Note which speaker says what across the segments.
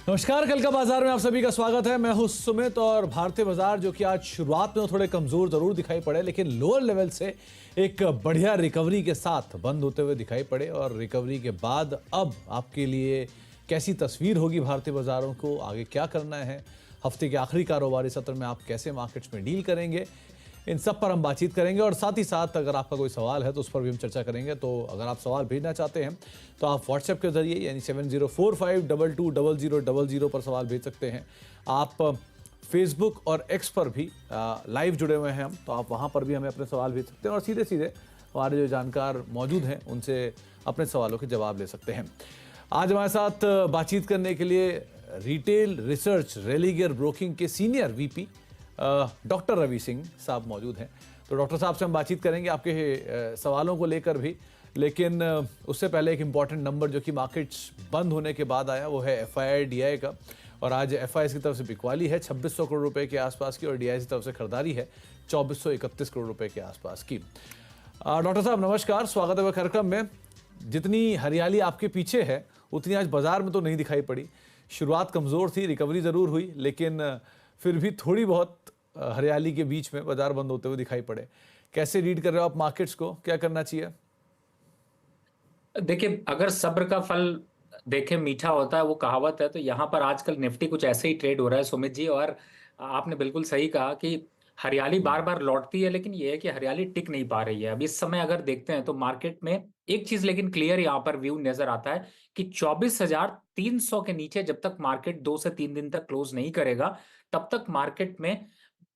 Speaker 1: नमस्कार, कल का बाजार में आप सभी का स्वागत है। मैं हूं सुमित और भारतीय बाजार जो कि आज शुरुआत में थोड़े कमजोर जरूर दिखाई पड़े, लेकिन लोअर लेवल से एक बढ़िया रिकवरी के साथ बंद होते हुए दिखाई पड़े। और रिकवरी के बाद अब आपके लिए कैसी तस्वीर होगी भारतीय बाजारों को, आगे क्या करना है, हफ्ते के आखिरी कारोबारी सत्र में आप कैसे मार्केट्स में डील करेंगे, इन सब पर हम बातचीत करेंगे। और साथ ही साथ अगर आपका कोई सवाल है तो उस पर भी हम चर्चा करेंगे। तो अगर आप सवाल भेजना चाहते हैं तो आप व्हाट्सएप के जरिए यानी 7045220000 पर सवाल भेज सकते हैं। आप फेसबुक और एक्स पर भी लाइव जुड़े हुए हैं हम, तो आप वहां पर भी हमें अपने सवाल भेज सकते हैं और सीधे सीधे हमारे जो जानकार मौजूद हैं उनसे अपने सवालों के जवाब ले सकते हैं। आज हमारे साथ बातचीत करने के लिए रिटेल रिसर्च रेलिगर ब्रोकिंग के senior VP doctor Ravi Singh साहब मौजूद हैं। तो डॉक्टर साहब से हम बातचीत करेंगे आपके सवालों को लेकर भी, लेकिन उससे पहले एक इम्पॉर्टेंट नंबर जो कि मार्केट्स बंद होने के बाद आया वो है FII-DI का। और आज FII की तरफ से बिकवाली है 2600 करोड़ रुपए के आसपास की और DI की तरफ से खरीदारी है 2431 करोड़ रुपए के आसपास की। डॉक्टर साहब नमस्कार, स्वागत है कार्यक्रम में। जितनी हरियाली आपके पीछे है उतनी आज बाजार में तो नहीं दिखाई पड़ी। शुरुआत कमज़ोर थी, रिकवरी ज़रूर हुई, लेकिन फिर भी थोड़ी बहुत हरियाली के बीच में बाजार बंद होते हुए दिखाई पड़े। कैसे रीड कर रहे हो आप मार्केट्स को, क्या करना चाहिए?
Speaker 2: देखिए, अगर सब्र का फल देखे मीठा होता है, वो कहावत है। तो यहाँ पर आजकल निफ्टी कुछ ऐसे ही ट्रेड हो रहा है सुमित जी। और आपने बिल्कुल सही कहा कि हरियाली बार बार लौटती है, लेकिन ये है कि हरियाली टिक नहीं पा रही है। अब इस समय अगर देखते हैं तो मार्केट में एक चीज लेकिन क्लियर यहाँ पर व्यू नजर आता है कि 24,300 के नीचे जब तक मार्केट 2 से 3 दिन तक क्लोज नहीं करेगा, तब तक मार्केट में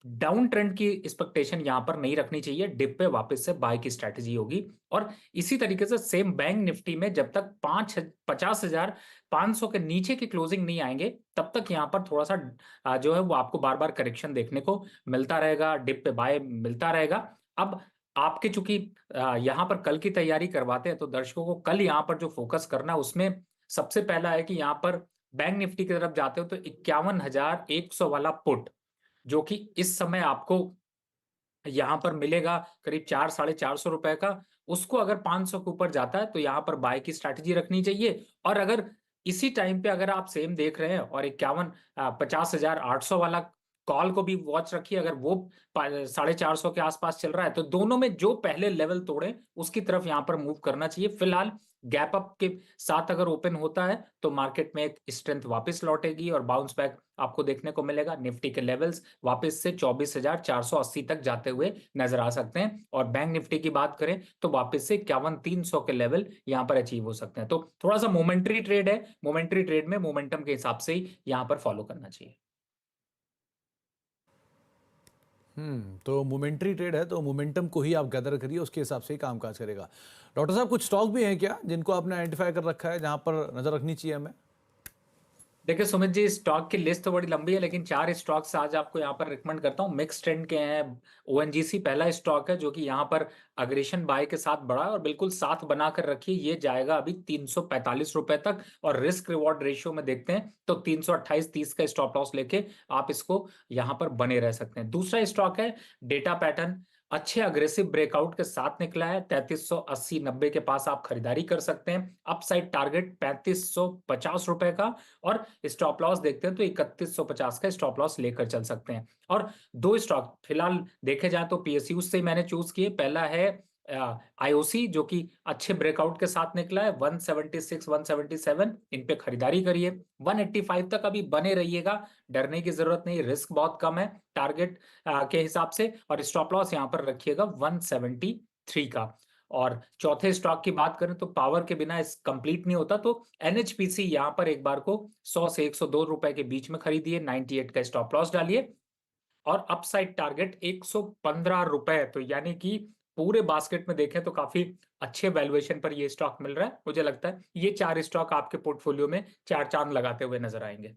Speaker 2: डाउन ट्रेंड की एक्सपेक्टेशन यहां पर नहीं रखनी चाहिए। डिप पे वापस से बाय की स्ट्रेटजी होगी। और इसी तरीके से सेम बैंक निफ्टी में जब तक 50,500 के नीचे की क्लोजिंग नहीं आएंगे, तब तक यहां पर थोड़ा सा जो है वो आपको बार बार करेक्शन देखने को मिलता रहेगा, डिप पे बाय मिलता रहेगा। अब आपके चूंकि यहां पर कल की तैयारी करवाते हैं, तो दर्शकों को कल यहां पर जो फोकस करना है उसमें सबसे पहला है कि यहां पर बैंक निफ्टी की तरफ जाते हो तो 51,100 वाला पुट, जो कि इस समय आपको यहां पर मिलेगा करीब 400-450 रुपए का, उसको अगर 500 के ऊपर जाता है तो यहां पर बाय की स्ट्रैटेजी रखनी चाहिए। और अगर इसी टाइम पे अगर आप सेम देख रहे हैं और 50,800 वाला कॉल को भी वॉच रखिए, अगर वो 450 के आसपास चल रहा है तो दोनों में जो पहले लेवल तोड़े उसकी तरफ यहां पर मूव करना चाहिए। फिलहाल गैप अप के साथ अगर ओपन होता है तो मार्केट में एक स्ट्रेंथ वापस लौटेगी और बाउंस बैक आपको देखने को मिलेगा। निफ्टी के लेवल्स वापस से 24,480 तक जाते हुए नजर आ सकते हैं। और बैंक निफ्टी की बात करें तो वापस से 51,300 के लेवल यहां पर अचीव हो सकते हैं। तो थोड़ा सा मोमेंटरी ट्रेड है, मोमेंटरी ट्रेड में मोमेंटम के हिसाब से ही यहां पर फॉलो करना चाहिए।
Speaker 1: तो मोमेंट्री ट्रेड है तो मोमेंटम को ही आप गैदर करिए, उसके हिसाब से ही कामकाज करेगा। डॉक्टर साहब कुछ स्टॉक भी हैं क्या जिनको आपने आइडेंटिफाई कर रखा है जहां पर नजर रखनी चाहिए हमें?
Speaker 2: देखिए सुमित जी, स्टॉक की लिस्ट तो बड़ी लंबी है, लेकिन 4 स्टॉक्स आज आपको यहाँ पर रिकमेंड करता हूँ। मिक्स ट्रेंड के हैं। ONGC पहला स्टॉक है जो कि यहाँ पर अग्रेशन बाय के साथ बढ़ा है और बिल्कुल साथ बनाकर रखिए। ये जाएगा अभी 345 रुपए तक। और रिस्क रिवॉर्ड रेशियो में देखते हैं तो 328-30 का स्टॉप लॉस लेके आप इसको यहाँ पर बने रह सकते हैं। दूसरा स्टॉक है डेटा पैटर्न। अच्छे अग्रेसिव ब्रेकआउट के साथ निकला है। 3380-90 के पास आप खरीदारी कर सकते हैं। अपसाइड टारगेट 3550 रुपए का। और स्टॉप लॉस देखते हैं तो 3150 का स्टॉप लॉस लेकर चल सकते हैं। और दो स्टॉक फिलहाल देखे जाए तो PSU से मैंने चूज किए। पहला है IOC जो कि अच्छे ब्रेकआउट के साथ निकला है 176 177, इन पे खरीदारी करिए। 185 तक अभी बने रहिएगा, डरने की जरूरत नहीं, रिस्क बहुत कम है टारगेट के हिसाब से। और स्टॉप लॉस यहां पर रखिएगा 173 का। और चौथे स्टॉक की बात करें तो पावर के बिना इस कंप्लीट नहीं होता, तो NHPC यहां पर एक बार को 100 से 102 रुपए के बीच में खरीदिए। 98 का स्टॉप लॉस डालिए और अपसाइड टारगेट 115 रुपए। तो यानी कि पूरे बास्केट में देखें तो काफी अच्छे वैल्यूएशन पर ये स्टॉक मिल रहा है। मुझे लगता है ये 4 स्टॉक आपके पोर्टफोलियो में 4 चांद लगाते हुए नजर आएंगे।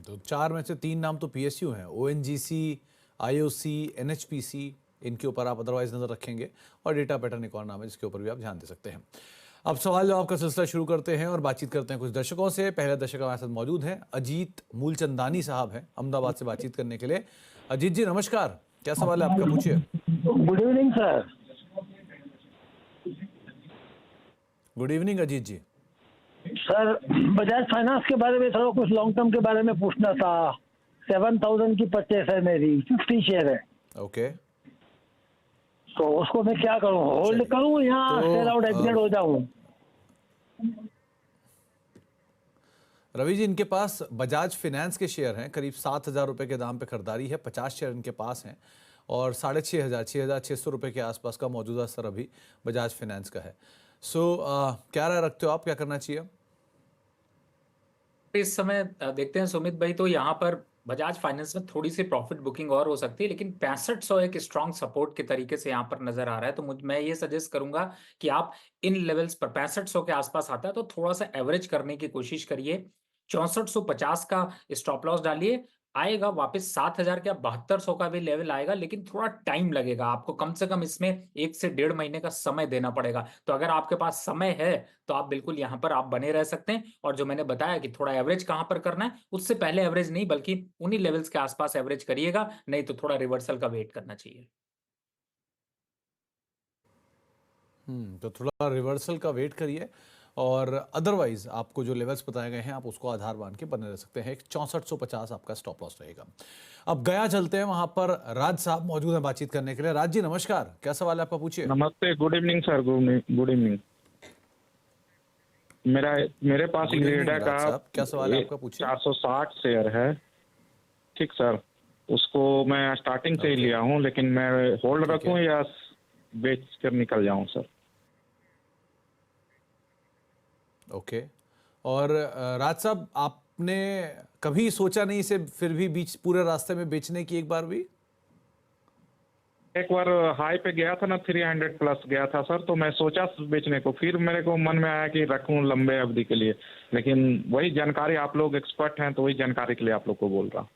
Speaker 1: तो 4 में से 3 नाम तो PSU हैं, ONGC, IOC, NHPC, इनके ऊपर आप अदरवाइज नजर रखेंगे। और डेटा पैटर्न एक और नाम है जिसके ऊपर भी आप ध्यान दे सकते हैं। अब सवाल जवाब का सिलसिला शुरू करते हैं और बातचीत करते हैं कुछ दर्शकों से। पहले दर्शक हमारे साथ मौजूद हैं, अजीत मूलचंदानी साहब हैं अहमदाबाद से बातचीत करने के लिए। अजीत जी नमस्कार, क्या सवाल है आपका, पूछिए।
Speaker 3: Good evening sir.
Speaker 1: Good evening Ajit ji.
Speaker 3: Sir Bajaj finance के बारे में थोड़ा कुछ लॉन्ग टर्म के बारे में पूछना था। 7,000 की परचेस है मेरी, 50 शेयर है,
Speaker 1: ओके,
Speaker 3: तो उसको मैं क्या करूं, होल्ड करूं या
Speaker 1: तो,
Speaker 3: सेल आउट एग्जिट हो जाऊं?
Speaker 1: रवि जी, इनके पास बजाज फिनेंस के शेयर हैं, करीब 7,000 रुपए के दाम पे खरीदारी है, 50 शेयर इनके पास हैं और 6,500 रुपए के आसपास का मौजूदा स्तर अभी बजाज फिनेंस का है। सो क्या राय रखते हो आप, क्या करना चाहिए?
Speaker 2: इस समय देखते हैं सुमित भाई, तो यहाँ पर बजाज फाइनेंस में थोड़ी सी प्रॉफिट बुकिंग और हो सकती है, लेकिन 6500 एक स्ट्रांग सपोर्ट के तरीके से यहाँ पर नजर आ रहा है। तो मैं ये सजेस्ट करूंगा कि आप इन लेवल्स पर 6500 के आसपास आता है तो थोड़ा सा एवरेज करने की कोशिश करिए। 6450 का स्टॉप लॉस डालिए, आएगा वापस 7000 का 7200 का भी लेवल आएगा, लेकिन थोड़ा टाइम लगेगा आपको, कम से कम इसमें 1 से 1.5 महीने का समय देना पड़ेगा। तो अगर आपके पास समय है तो आप बिल्कुल यहाँ पर आप बने रह सकते हैं। और जो मैंने बताया कि थोड़ा एवरेज कहां पर करना है, उससे पहले एवरेज नहीं बल्कि उन्हीं लेवल्स के आसपास एवरेज करिएगा, नहीं तो थोड़ा रिवर्सल का वेट करना चाहिए।
Speaker 1: तो थोड़ा रिवर्सल का वेट करिए और अदरवाइज आपको जो लेवल्स बताए गए हैं आप उसको आधार मान के बने रह सकते हैं। 6450 आपका स्टॉप लॉस रहेगा। अब गया चलते हैं, वहां पर राज साहब मौजूद हैं बातचीत करने के लिए। राज जी नमस्कार, क्या सवाल है आपका, पूछिए।
Speaker 4: नमस्ते, good evening sir, good evening. मेरे पास
Speaker 1: गुड इवनिंग
Speaker 4: ग्रेडा का
Speaker 1: राज साहब, क्या सवाल है आपका, पूछिए।
Speaker 4: 460 शेयर है, ठीक सर। उसको मैं स्टार्टिंग से ही लिया हूँ, लेकिन मैं होल्ड रखूं या बेच कर निकल जाऊं सर?
Speaker 1: ओके, और राज साहब आपने कभी सोचा नहीं इसे फिर भी बीच पूरे रास्ते में बेचने की एक बार भी?
Speaker 4: एक बार हाई पे गया था ना, 300 प्लस गया था सर, तो मैं सोचा बेचने को, फिर मेरे को मन में आया कि रखूं लंबे अवधि के लिए, लेकिन वही जानकारी, आप लोग एक्सपर्ट हैं तो वही जानकारी के लिए आप लोग को बोल रहा हूं।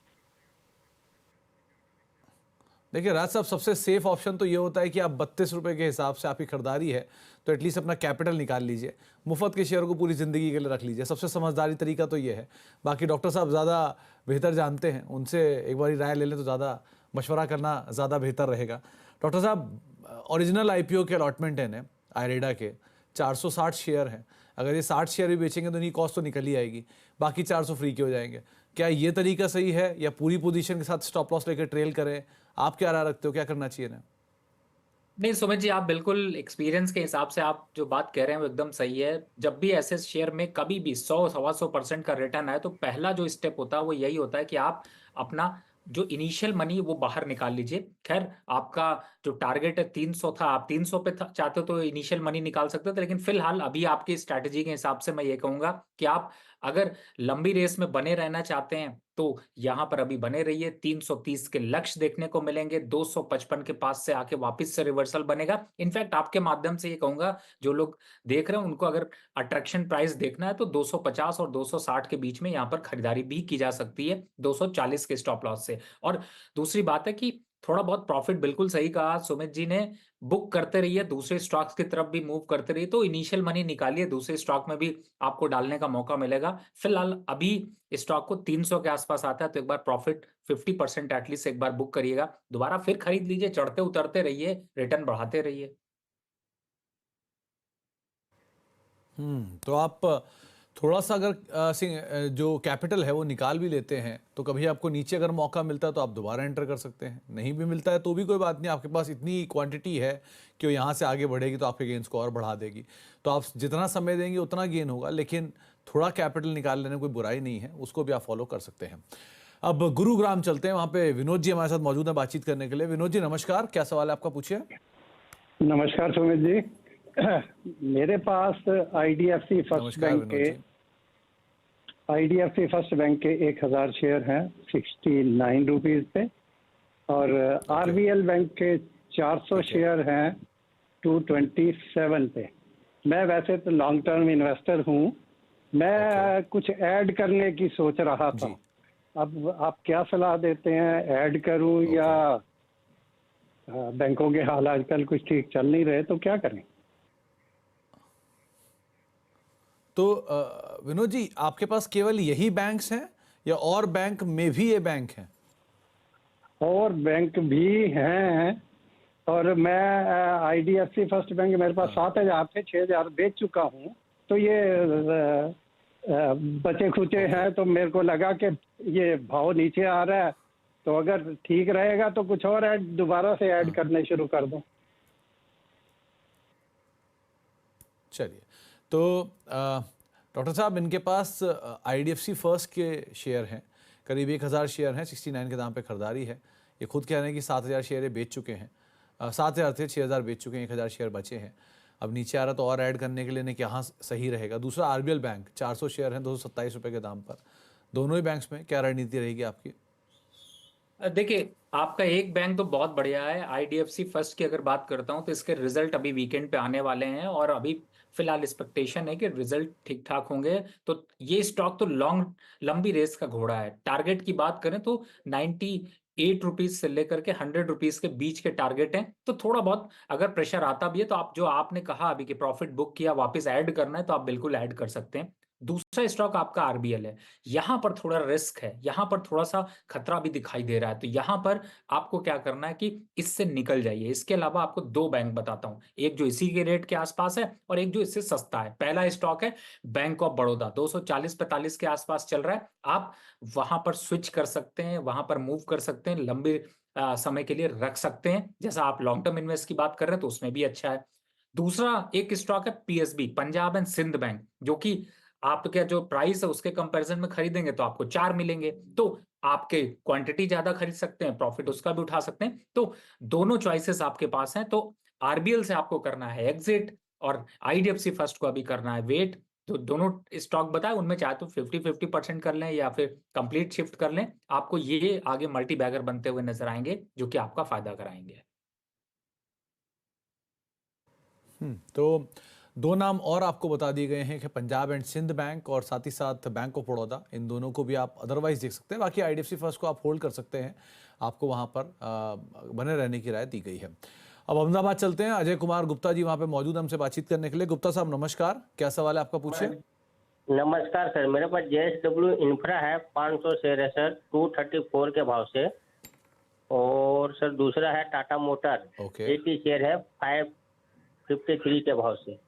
Speaker 1: देखिए राज साहब, सबसे सेफ ऑप्शन तो ये होता है कि आप 32 रुपए के हिसाब से आपकी खरीदारी है तो एटलीस्ट अपना कैपिटल निकाल लीजिए, मुफ्त के शेयर को पूरी ज़िंदगी के लिए रख लीजिए। सबसे समझदारी तरीका तो ये है। बाकी डॉक्टर साहब ज़्यादा बेहतर जानते हैं, उनसे एक बार राय ले लें तो ज़्यादा मशवरा करना ज़्यादा बेहतर रहेगा। डॉक्टर साहब, ओरिजिनल आईपीओ के अलॉटमेंट है आयरेडा के 460 शेयर हैं, अगर ये 60 शेयर भी बेचेंगे तो इनकी कॉस्ट तो निकल ही आएगी, बाकी 400 फ्री के हो जाएंगे। क्या ये तरीका सही है या पूरी पोजीशन के साथ स्टॉप लॉस लेकर ट्रेल करें? आप क्या राय रखते हो, क्या करना चाहिए ना?
Speaker 2: नहीं सुमित जी, आप बिल्कुल एक्सपीरियंस के हिसाब से आप जो बात कह रहे हैं वो एकदम सही है। जब भी ऐसे शेयर में कभी भी 100-125% का रिटर्न आए तो पहला जो स्टेप होता है वो यही होता है कि आप अपना जो इनिशियल मनी वो बाहर निकाल लीजिए। खैर, आपका जो टारगेट है 300 था, आप 300 पे चाहते हो तो इनिशियल मनी निकाल सकते थे, लेकिन फिलहाल अभी आपकी स्ट्रैटेजी के हिसाब से मैं ये कहूंगा कि आप अगर लंबी रेस में बने रहना चाहते हैं तो यहां पर अभी बने रहिए। 330 के लक्ष्य देखने को मिलेंगे, 255 के पास से आके वापस से रिवर्सल बनेगा। इनफैक्ट आपके माध्यम से ये कहूंगा, जो लोग देख रहे हैं उनको अगर अट्रैक्शन प्राइस देखना है तो 250 और 260 के बीच में यहां पर खरीदारी भी की जा सकती है 240 के स्टॉप लॉस से। और दूसरी बात है कि थोड़ा बहुत प्रॉफिट, बिल्कुल सही कहा सुमित जी ने, बुक करते रहिए, दूसरे स्टॉक्स की तरफ भी मूव करते रहिए, तो इनिशियल मनी निकालिए, दूसरे स्टॉक में भी आपको डालने का मौका मिलेगा। फिलहाल अभी स्टॉक को 300 के आसपास आता है तो एक बार प्रॉफिट 50% एटलीस्ट एक बार बुक करिएगा, दोबारा फिर खरीद लीजिए, चढ़ते उतरते रहिए, रिटर्न बढ़ाते रहिए।
Speaker 1: तो आप थोड़ा सा अगर जो कैपिटल है वो निकाल भी लेते हैं तो कभी आपको नीचे अगर मौका मिलता है तो आप दोबारा एंटर कर सकते हैं, नहीं भी मिलता है तो भी कोई बात नहीं, आपके पास इतनी क्वांटिटी है कि वो यहाँ से आगे बढ़ेगी तो आपके गेन्स को और बढ़ा देगी। तो आप जितना समय देंगे उतना गेन होगा, लेकिन थोड़ा कैपिटल निकाल लेने में कोई बुराई नहीं है, उसको भी आप फॉलो कर सकते हैं। अब गुरुग्राम चलते हैं, वहाँ पे विनोद जी हमारे साथ मौजूद है बातचीत करने के लिए। विनोद जी नमस्कार, क्या सवाल है आपका, पूछिए।
Speaker 3: नमस्कार सुमित जी। मेरे पास आईडीएफसी फर्स्ट बैंक के 1000 शेयर हैं 69 रुपीज पे, और आरबीएल बैंक के 400 शेयर हैं 227 पे। मैं वैसे तो लॉन्ग टर्म इन्वेस्टर हूँ, मैं कुछ ऐड करने की सोच रहा था। अब आप क्या सलाह देते हैं, ऐड करूं या बैंकों के हाल आजकल कुछ ठीक चल नहीं रहे तो क्या करें?
Speaker 1: तो विनोद जी, आपके पास केवल यही बैंक्स हैं या और बैंक में भी ये बैंक हैं?
Speaker 3: और बैंक भी हैं, और मैं आईडीएफसी फर्स्ट बैंक मेरे पास 7,000 थे, 6,000 बेच चुका हूं, तो ये बचे खुचे हैं, तो मेरे को लगा कि ये भाव नीचे आ रहा है, तो अगर ठीक रहेगा तो कुछ और दोबारा से ऐड करने शुरू कर दूं।
Speaker 1: चलिए, तो डॉक्टर साहब, इनके पास IDFC फर्स्ट के शेयर हैं, करीब 1000 शेयर हैं, 69 के दाम पे खरीदारी है। ये खुद कह रहे हैं कि 7000 शेयर ये बेच चुके हैं, 7000 थे, 6000 बेच चुके हैं, 1000 शेयर बचे हैं। अब नीचे आ रहा तो और ऐड करने के लिए इन्हें कहाँ सही रहेगा। दूसरा RBL बैंक, 400 शेयर हैं 227 रुपये के दाम पर। दोनों ही बैंक्स में क्या रणनीति रहेगी आपकी?
Speaker 2: देखिए, आपका एक बैंक तो बहुत बढ़िया है। IDFC फर्स्ट की अगर बात करता हूं तो इसके रिजल्ट अभी वीकेंड पे आने वाले हैं और अभी फिलहाल एक्सपेक्टेशन है कि रिजल्ट ठीक ठाक होंगे। तो ये स्टॉक तो लंबी रेस का घोड़ा है। टारगेट की बात करें तो 98 रुपीज से लेकर के 100 रुपीज के बीच के टारगेट हैं। तो थोड़ा बहुत अगर प्रेशर आता भी है तो आप जो आपने कहा अभी कि प्रॉफिट बुक किया, वापस ऐड करना है, तो आप बिल्कुल ऐड कर सकते हैं। दूसरा स्टॉक आपका RBL है। यहां पर थोड़ा रिस्क है, यहां पर थोड़ा सा खतरा भी दिखाई दे रहा है। तो यहां पर आपको क्या करना है कि इससे निकल जाइए। इसके अलावा आपको दो बैंक बताता हूं, एक जो इसी के रेट के आसपास है और एक जो इससे सस्ता है। पहला स्टॉक है बैंक ऑफ बड़ौदा, 240-45 के आसपास चल रहा है। आप वहां पर स्विच कर सकते हैं, वहां पर मूव कर सकते हैं, लंबे समय के लिए रख सकते हैं। जैसा आप लॉन्ग टर्म इन्वेस्ट की बात कर रहे हैं तो उसमें भी अच्छा है। दूसरा एक स्टॉक है PSB, Punjab and Sind bank, जो कि आपके जो प्राइस है उसके कंपैरिजन में खरीदेंगे तो आपको 4 मिलेंगे। तो आपके क्वांटिटी ज्यादा खरीद सकते हैं, प्रॉफिट उसका भी उठा सकते हैं। तो दोनों चॉइसेस आपके पास हैं। तो RBL से आपको करना है एग्जिट और IDFC फर्स्ट को अभी करना है वेट। तो दोनों स्टॉक बताए, उनमें चाहे तो 50-50% कर लें या फिर कंप्लीट शिफ्ट कर लें। आपको ये आगे मल्टी बैगर बनते हुए नजर आएंगे जो कि आपका फायदा कराएंगे।
Speaker 1: तो दो नाम और आपको बता दिए गए हैं कि पंजाब एंड सिंध बैंक और साथ ही साथ बैंक ऑफ बड़ौदा। इन दोनों को भी आप अदरवाइज देख सकते हैं। बाकी IDFC फर्स्ट को आप होल्ड कर सकते हैं, आपको वहाँ पर बने रहने की राय दी गई है। अब अहमदाबाद चलते हैं। अजय कुमार गुप्ता जी वहाँ पे मौजूद हमसे बातचीत करने के लिए। गुप्ता साहब नमस्कार, क्या सवाल है आपका, पूछिए।
Speaker 5: नमस्कार सर, मेरे पास JSW इंफ्रा है, 500 शेयर है सर, 234 के भाव से। और सर दूसरा है टाटा मोटर,
Speaker 1: ओके।
Speaker 5: 80 शेयर है, 553 के भाव से।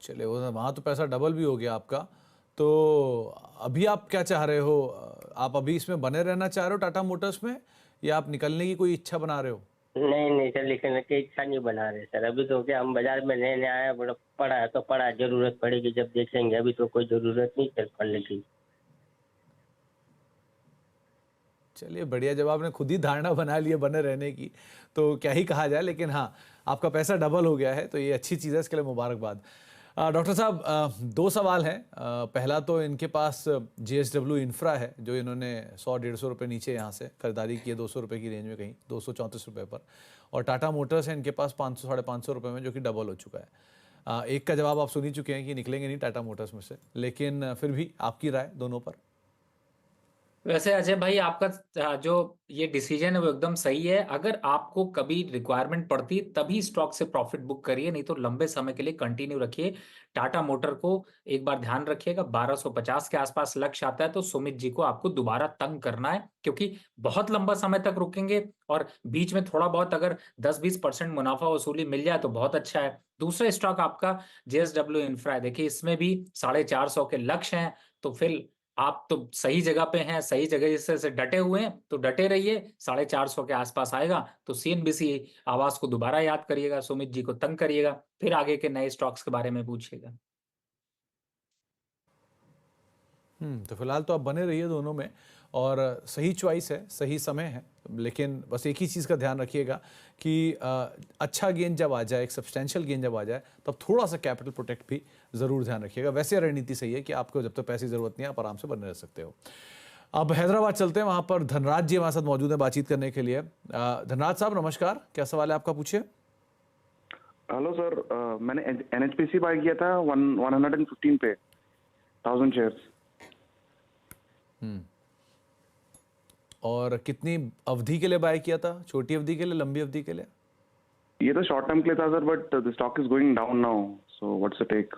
Speaker 1: चलिए, वो वहाँ तो पैसा डबल भी हो गया आपका। तो अभी आप क्या चाह रहे हो? आप अभी इसमें बने रहना चाह रहे हो टाटा मोटर्स में, या आप निकलने की कोई इच्छा बना रहे हो?
Speaker 5: नहीं नहीं सर, लिखने की इच्छा नहीं बना रहे सर। अभी तो क्या, हम बाजार में नए नए आए, बड़ा पड़ा है तो पड़ा, जरूरत पड़ेगी जब देखेंगे। अभी तो कोई जरूरत नहीं सर पड़ने की।
Speaker 1: चलिए बढ़िया, जब आपने खुद ही धारणा बना ली है बने रहने की तो क्या ही कहा जाए। लेकिन हाँ, आपका पैसा डबल हो गया है तो ये अच्छी चीज़ है, इसके लिए मुबारकबाद। डॉक्टर साहब, दो सवाल हैं। पहला तो इनके पास JSW इंफ्रा है, जो इन्होंने 100-150 रुपये नीचे यहाँ से खरीदारी की है, 200 रुपये की रेंज में, कहीं 234 रुपये पर। और टाटा मोटर्स है इनके पास 500-550 रुपये में, जो कि डबल हो चुका है। एक का जवाब आप सुन ही चुके हैं कि निकलेंगे नहीं टाटा मोटर्स में से, लेकिन फिर भी आपकी राय दोनों पर?
Speaker 2: वैसे अजय भाई, आपका जो ये डिसीजन है वो एकदम सही है। अगर आपको कभी रिक्वायरमेंट पड़ती है तभी स्टॉक से प्रॉफिट बुक करिए, नहीं तो लंबे समय के लिए कंटिन्यू रखिए। टाटा मोटर को एक बार ध्यान रखिएगा, 1250 के आसपास लक्ष्य आता है तो सुमित जी को आपको दोबारा तंग करना है, क्योंकि बहुत लंबा समय तक रुकेंगे और बीच में थोड़ा बहुत अगर 10-20% मुनाफा वसूली मिल जाए तो बहुत अच्छा है। दूसरा स्टॉक आपका JSW इंफ्रा है। देखिए, इसमें भी 450 के लक्ष्य हैं। तो फिर आप तो सही जगह पे हैं, सही जगह से डटे हुए हैं, तो डटे रहिए। 450 के आसपास आएगा तो CNBC आवाज को दोबारा याद करिएगा, सुमित जी को तंग करिएगा, फिर आगे के नए स्टॉक्स के बारे में पूछिएगा।
Speaker 1: तो फिलहाल तो आप बने रहिए दोनों में, और सही चॉइस है, सही समय है। लेकिन बस एक ही चीज़ का ध्यान रखिएगा कि अच्छा गेन जब आ जाए, एक सब्सटेंशियल गेन जब आ जाए, तब थोड़ा सा कैपिटल प्रोटेक्ट भी ज़रूर ध्यान रखिएगा। वैसे रणनीति सही है कि आपको जब तक पैसे की ज़रूरत नहीं है, आप आराम से बने रह सकते हो। अब हैदराबाद चलते हैं, वहाँ पर धनराज जी हमारे साथ मौजूद हैं बातचीट करने के लिए। धनराज साहब नमस्कार, क्या सवाल है आपका, पूछिए।
Speaker 6: हेलो सर, मैंने NHPC बाय किया था 115 पे 1000 शेयर्स।
Speaker 1: और कितनी अवधि के लिए बाय किया था? छोटी अवधि के लिए, लंबी अवधि के लिए?
Speaker 6: ये तो शॉर्ट टर्म के लिए था sir, but the stock is going down now, so what's the take?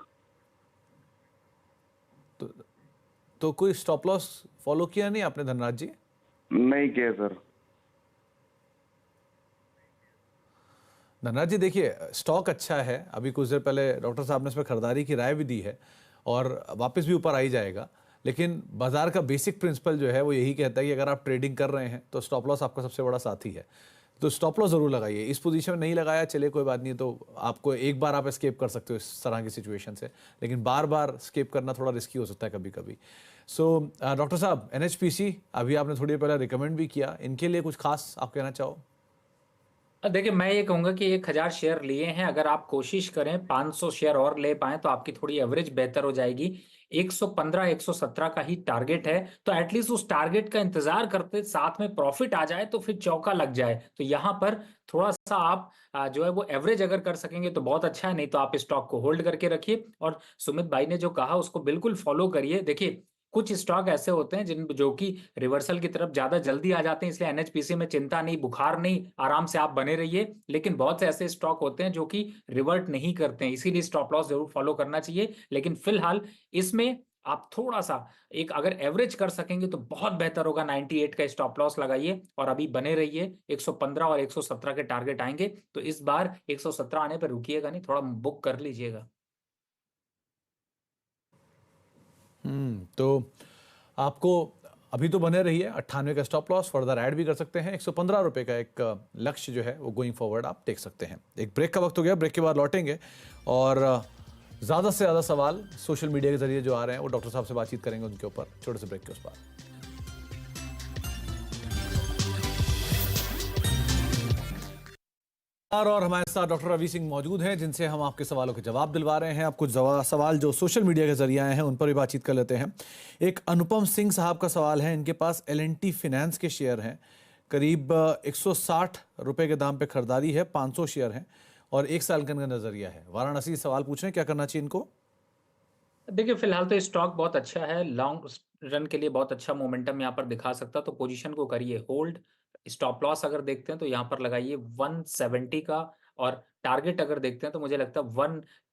Speaker 1: तो कोई स्टॉप लॉस फॉलो किया नहीं आपने धनराज जी?
Speaker 6: नहीं किया सर।
Speaker 1: धनराज जी, देखिए स्टॉक अच्छा है, अभी कुछ देर पहले डॉक्टर साहब ने इस पर खरीदारी की राय भी दी है और वापस भी ऊपर आ ही जाएगा। लेकिन बाजार का बेसिक प्रिंसिपल जो है वो यही कहता है कि अगर आप ट्रेडिंग कर रहे हैं तो स्टॉप लॉस आपका सबसे बड़ा साथी है। तो स्टॉप लॉस जरूर लगाइए। इस पोजीशन में नहीं लगाया, चलिए कोई बात नहीं, तो आपको एक बार आप एस्केप कर सकते हो इस तरह की सिचुएशन से, लेकिन बार बार स्केप करना थोड़ा रिस्की हो सकता है कभी कभी। सो डॉक्टर साहब, NHPC अभी आपने थोड़ी देर पहले रिकमेंड भी किया, इनके लिए कुछ खास आप कहना चाहो?
Speaker 2: देखिए, मैं ये कहूंगा कि 1000 शेयर लिए हैं, अगर आप कोशिश करें 500 शेयर और ले पाएं तो आपकी थोड़ी एवरेज बेहतर हो जाएगी। 115 117 का ही टारगेट है, तो एटलीस्ट उस टारगेट का इंतजार करते साथ में प्रॉफिट आ जाए तो फिर चौका लग जाए। तो यहाँ पर थोड़ा सा आप जो है वो एवरेज अगर कर सकेंगे तो बहुत अच्छा है, नहीं तो आप स्टॉक को होल्ड करके रखिए। और सुमित भाई ने जो कहा उसको बिल्कुल फॉलो करिए। देखिए, कुछ स्टॉक ऐसे होते हैं जिन जो कि रिवर्सल की तरफ ज्यादा जल्दी आ जाते हैं, इसलिए NHPC में चिंता नहीं, बुखार नहीं, आराम से आप बने रहिए। लेकिन बहुत से ऐसे स्टॉक होते हैं जो कि रिवर्ट नहीं करते हैं, इसीलिए स्टॉप लॉस जरूर फॉलो करना चाहिए। लेकिन फिलहाल इसमें आप थोड़ा सा एक अगर एवरेज कर सकेंगे तो बहुत बेहतर होगा। 98 का स्टॉप लॉस लगाइए और अभी बने रहिए। 115 और 117 के टारगेट आएंगे, तो इस बार 117 आने पर रुकिएगा नहीं, थोड़ा बुक कर लीजिएगा।
Speaker 1: तो आपको अभी तो बने रही है 98 का स्टॉप लॉस, फर्दर ऐड भी कर सकते हैं। 115 रुपए का एक लक्ष्य जो है वो गोइंग फॉरवर्ड आप देख सकते हैं। एक ब्रेक का वक्त हो गया, ब्रेक के बाद लौटेंगे और ज़्यादा से ज़्यादा सवाल सोशल मीडिया के जरिए जो आ रहे हैं वो डॉक्टर साहब से बातचीत करेंगे उनके ऊपर, छोटे से ब्रेक के उस पार। और हमारे साथ डॉक्टर रवि सिंह मौजूद हैं, जिनसे हम आपके सवालों के जवाब दिलवा रहे हैं। आप कुछ सवाल जो सोशल मीडिया के जरिए आए हैं उन पर भी बातचीत कर लेते हैं। एक अनुपम सिंह साहब का सवाल है, इनके पास L&T फाइनेंस के शेयर हैं, करीब 160 रुपए के दाम पे खरीदारी है, 500 शेयर हैं और 1 साल का इनका नजरिया है। वाराणसी से सवाल पूछ रहे हैं क्या करना चाहिए इनको?
Speaker 2: देखिए, फिलहाल तो स्टॉक बहुत अच्छा है, लॉन्ग रन के लिए बहुत अच्छा मोमेंटम यहाँ पर दिखा सकता, तो पोजीशन को करिए होल्ड। स्टॉप लॉस अगर देखते हैं तो यहाँ पर लगाइए 170 का, और टारगेट अगर देखते हैं तो मुझे लगता है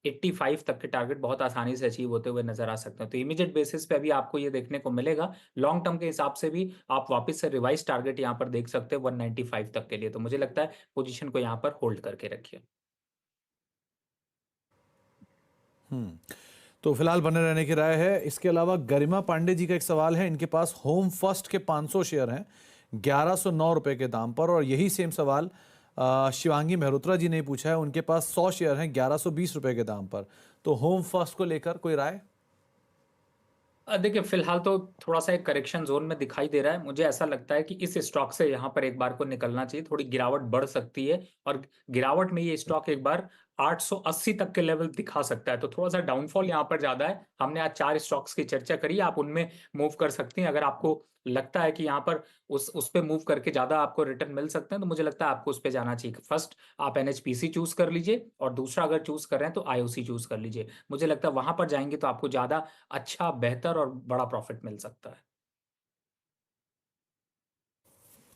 Speaker 2: 185 तक के टारगेट बहुत आसानी से अचीव होते हुए नजर आ सकते हैं। तो इमीडिएट बेसिस पे अभी आपको ये देखने को मिलेगा। लॉन्ग टर्म के हिसाब से भी आप वापस से रिवाइज टारगेट यहाँ पर देख सकते हैं 195 तक के लिए। तो मुझे लगता है पोजीशन को यहाँ पर होल्ड करके रखिए।
Speaker 1: तो फिलहाल बने रहने की राय है। इसके अलावा गरिमा पांडे जी का एक सवाल है, इनके पास होम फर्स्ट के 500 शेयर हैं 1109 रुपए के दाम पर, और यही सेम सवाल शिवांगी मेहरोत्रा जी ने पूछा है, उनके पास 100 शेयर हैं 1120 रुपए के दाम पर। तो होम फर्स्ट को लेकर कोई राय?
Speaker 2: देखिए, फिलहाल तो थोड़ा सा एक करेक्शन जोन में दिखाई दे रहा है। मुझे ऐसा लगता है कि इस स्टॉक से यहाँ पर एक बार को निकलना चाहिए, थोड़ी गिरावट बढ़ सकती है, और गिरावट में ये स्टॉक एक बार 880 तक के लेवल दिखा सकता है। तो थोड़ा सा डाउनफॉल यहाँ पर ज्यादा है। हमने आज 4 स्टॉक्स की चर्चा करी, आप उनमें मूव कर सकती हैं। अगर आपको लगता है कि यहाँ पर उस पे मूव करके ज्यादा आपको रिटर्न मिल सकते हैं, तो मुझे लगता है आपको उस पे जाना चाहिए। फर्स्ट आप NHPC चूज कर लीजिए, और दूसरा अगर चूज कर रहे हैं तो IOC चूज कर लीजिए। मुझे लगता है वहां पर जाएंगे तो आपको ज्यादा अच्छा, बेहतर और बड़ा प्रॉफिट मिल सकता है।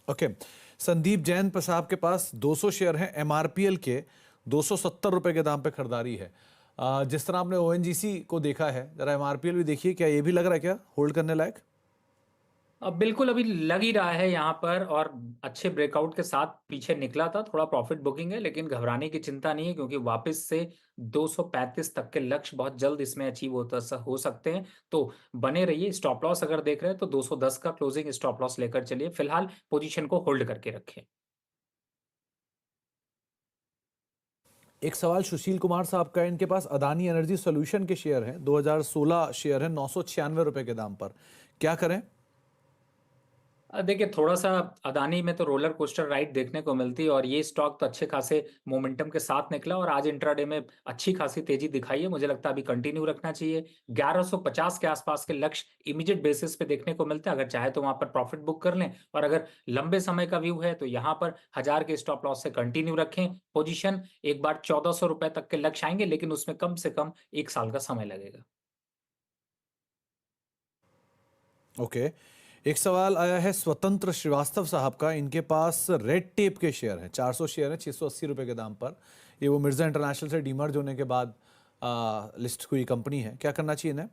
Speaker 1: ओके। संदीप जैन साहब के पास 200 शेयर हैं MRPL के, 270 रुपए के दाम पे खरीदारी है। जिस तरह आपने ONGC को देखा है, जरा MRPL भी देखिए, क्या ये भी लग रहा है क्या होल्ड करने लायक?
Speaker 2: अब बिल्कुल अभी लग ही रहा है यहाँ पर, और अच्छे ब्रेकआउट के साथ पीछे निकला था, थोड़ा प्रॉफिट बुकिंग है, लेकिन घबराने की चिंता नहीं है, क्योंकि वापस से 235 तक के लक्ष्य बहुत जल्द इसमें अचीव हो सकते हैं। तो बने रहिए। स्टॉप लॉस अगर देख रहे हैं तो 210 का क्लोजिंग स्टॉप लॉस लेकर चलिए। फिलहाल पोजीशन को होल्ड करके रखें।
Speaker 1: एक सवाल सुशील कुमार साहब का है, इनके पास अदानी एनर्जी सॉल्यूशन के शेयर हैं, 2016 शेयर है 996 रुपए के दाम पर, क्या करें?
Speaker 2: देखिए, थोड़ा सा अदानी में तो रोलर कोस्टर राइड देखने को मिलती है, और ये स्टॉक तो अच्छे खासे मोमेंटम के साथ निकला और आज इंट्राडे में अच्छी खासी तेजी दिखाई है। मुझे लगता है अभी कंटिन्यू रखना चाहिए। 1150 के आसपास के लक्ष्य इमीडिएट बेसिस पे देखने को मिलते हैं, अगर चाहे तो वहां पर प्रॉफिट बुक कर लें, और अगर लंबे समय का व्यू है तो यहाँ पर 1000 के स्टॉप लॉस से कंटिन्यू रखें पोजीशन। एक बार 1400 रुपए तक के लक्ष्य आएंगे, लेकिन उसमें कम से कम 1 साल का समय लगेगा।
Speaker 1: ओके। एक सवाल आया है स्वतंत्र श्रीवास्तव साहब का, इनके पास रेड टेप के शेयर हैं, 400 शेयर हैं 680 रुपए के दाम पर। ये वो मिर्जा इंटरनेशनल से डीमर्ज होने के बाद लिस्ट हुई कंपनी है, क्या करना चाहिए इन्हें?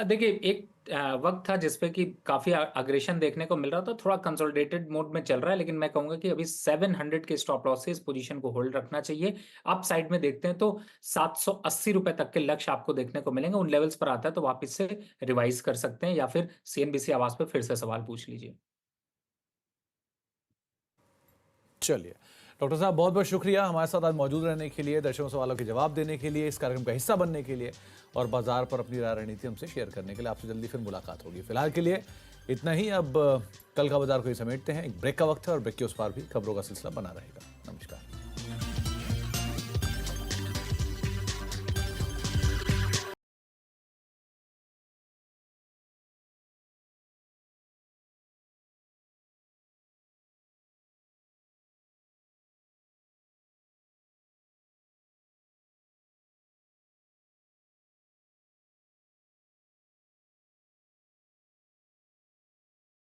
Speaker 2: देखिए एक वक्त था जिसपे कि काफी अग्रेशन देखने को मिल रहा था, थोड़ा कंसोलिडेटेड मोड में चल रहा है, लेकिन मैं कहूंगा कि अभी 700 के स्टॉप लॉस से इस पोजीशन को होल्ड रखना चाहिए। अप साइड में देखते हैं तो 780 रुपए तक के लक्ष्य आपको देखने को मिलेंगे, उन लेवल्स पर आता है तो वापस से रिवाइज कर सकते हैं या फिर सीएनबीसी आवाज पे फिर से सवाल पूछ लीजिए।
Speaker 1: चलिए डॉक्टर साहब, बहुत बहुत शुक्रिया हमारे साथ आज मौजूद रहने के लिए, दर्शकों सवालों के जवाब देने के लिए, इस कार्यक्रम का हिस्सा बनने के लिए और बाजार पर अपनी राय रणनीति हमसे शेयर करने के लिए। आपसे जल्दी फिर मुलाकात होगी। फिलहाल के लिए इतना ही। अब कल का बाजार को ही समेटते हैं। एक ब्रेक का वक्त है और ब्रेक के उस पार भी खबरों का सिलसिला बना रहेगा। नमस्कार।